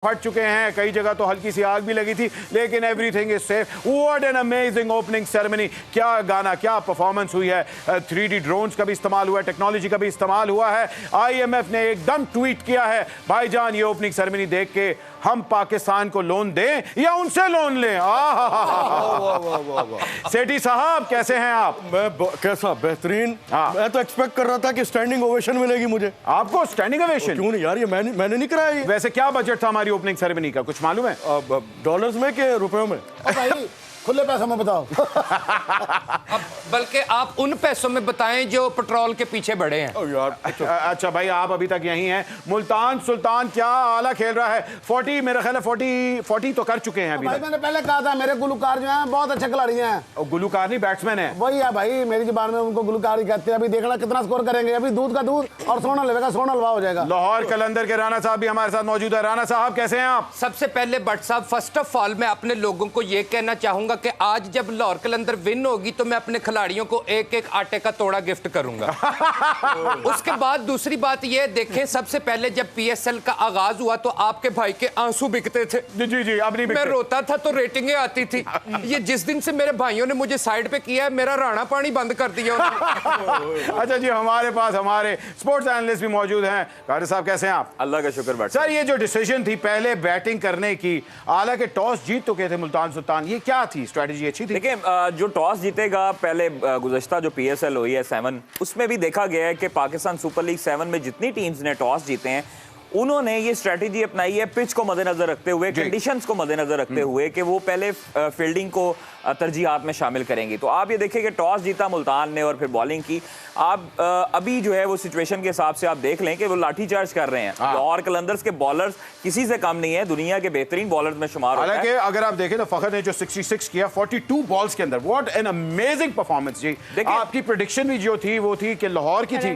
फट चुके हैं, कई जगह तो हल्की सी आग भी लगी थी, लेकिन everything is safe. What an amazing opening ceremony. क्या गाना, क्या परफॉर्मेंस हुई है। 3D ड्रोन्स का भी इस्तेमाल हुआ है, टेक्नोलॉजी का भी इस्तेमाल हुआ है। IMF ने एकदम ट्वीट किया है, भाईजान ये ओपनिंग सेरेमनी देख के हम पाकिस्तान को लोन दें या उनसे लोन लें। सेठी साहब कैसे हैं आप? मैं कैसा बेहतरीन। मैं तो एक्सपेक्ट कर रहा था कि स्टैंडिंग ओवेशन मिलेगी मुझे। आपको स्टैंडिंग ओवेशन? क्यों नहीं यार, ये मैंने नहीं कराया ये। वैसे क्या बजट था हमारी ओपनिंग सेरेमनी का, कुछ मालूम है? डॉलर्स में कि रुपयों में? भाई खुले पैसों में बताओ। अब बल्कि आप उन पैसों में बताएं जो पेट्रोल के पीछे बढ़े हैं। यार अच्छा भाई, आप अभी तक यहीं हैं। मुल्तान सुल्तान क्या आला खेल रहा है। 40 मेरा ख्याल है 40 तो कर चुके हैं अभी भाई तक। मैंने पहले कहा था मेरे गुलकार जो हैं बहुत अच्छे खिलाड़ी हैं। और गुलूकार नहीं, बैट्समैन है। वही है भाई, मेरी जुबान में उनको गुलकार ही कहते हैं। अभी देखना कितना स्कोर करेंगे। अभी दूध का दूध और सोना लेगा, सोना हलवा हो जाएगा। लाहौर कलंदर के राणा साहब भी हमारे साथ मौजूद है। राणा साहब कैसे हैं आप? सबसे पहले भट्ट साहब, फर्स्ट ऑफ ऑल मैं अपने लोगों को यह कहना चाहूंगा कि आज जब लाहौर कलंदर विन होगी तो मैं अपने खिलाड़ियों को एक एक आटे का तोड़ा गिफ्ट करूंगा। उसके बाद दूसरी बात यह देखें, सबसे पहले जब PSL का आगाज हुआ तो आपके भाई के आंसू बिकते थे। जी अब नहीं मैं बिकते। रोता था तो रेटिंगें आती थी। ये जिस दिन से मेरे भाइयों ने मुझे साइड पे किया है, मेरा राणा पानी बंद कर दिया उन्होंने। अच्छा जी, हमारे पास हमारे स्पोर्ट्स एनालिस्ट भी मौजूद हैं। कारी साहब कैसे हैं आप? अल्लाह का शुक्र। बट सर, ये जो डिसीजन थी पहले बैटिंग करने की, हालांकि टॉस जीत चुके थे मुल्तान सुल्तान, ये क्या थी स्ट्रेटजी? अच्छी थी? देखिए, जो टॉस जीतेगा, पहले गुज़श्ता जो PSL हुई है 7, उसमें भी देखा गया है कि पाकिस्तान सुपर लीग 7 में जितनी टीम्स ने टॉस जीते हैं उन्होंने ये स्ट्रेटजी अपनाई है पिच को मद्देनजर रखते हुए, कंडीशंस को मद्देनजर रखते हुए कि वो पहले फील्डिंग को तरजीहात में शामिल करेंगी। तो आप ये देखिए कि टॉस जीता मुल्तान ने और फिर बॉलिंग की। आप अभी जो है वो सिचुएशन के हिसाब से आप देख लें कि वो लाठी चार्ज कर रहे हैं। लाहौर कलंदर्स के बॉलर्स किसी से कम नहीं है, दुनिया के बेहतरीन बॉलर्स में शुमार होता है। हालांकि अगर आप देखें तो फखर ने जो 66 किया 42 बॉल्स के अंदर, व्हाट एन अमेजिंग परफॉर्मेंस जी। आपकी प्रेडिक्शन भी जो थी वो थी कि लाहौर की थी।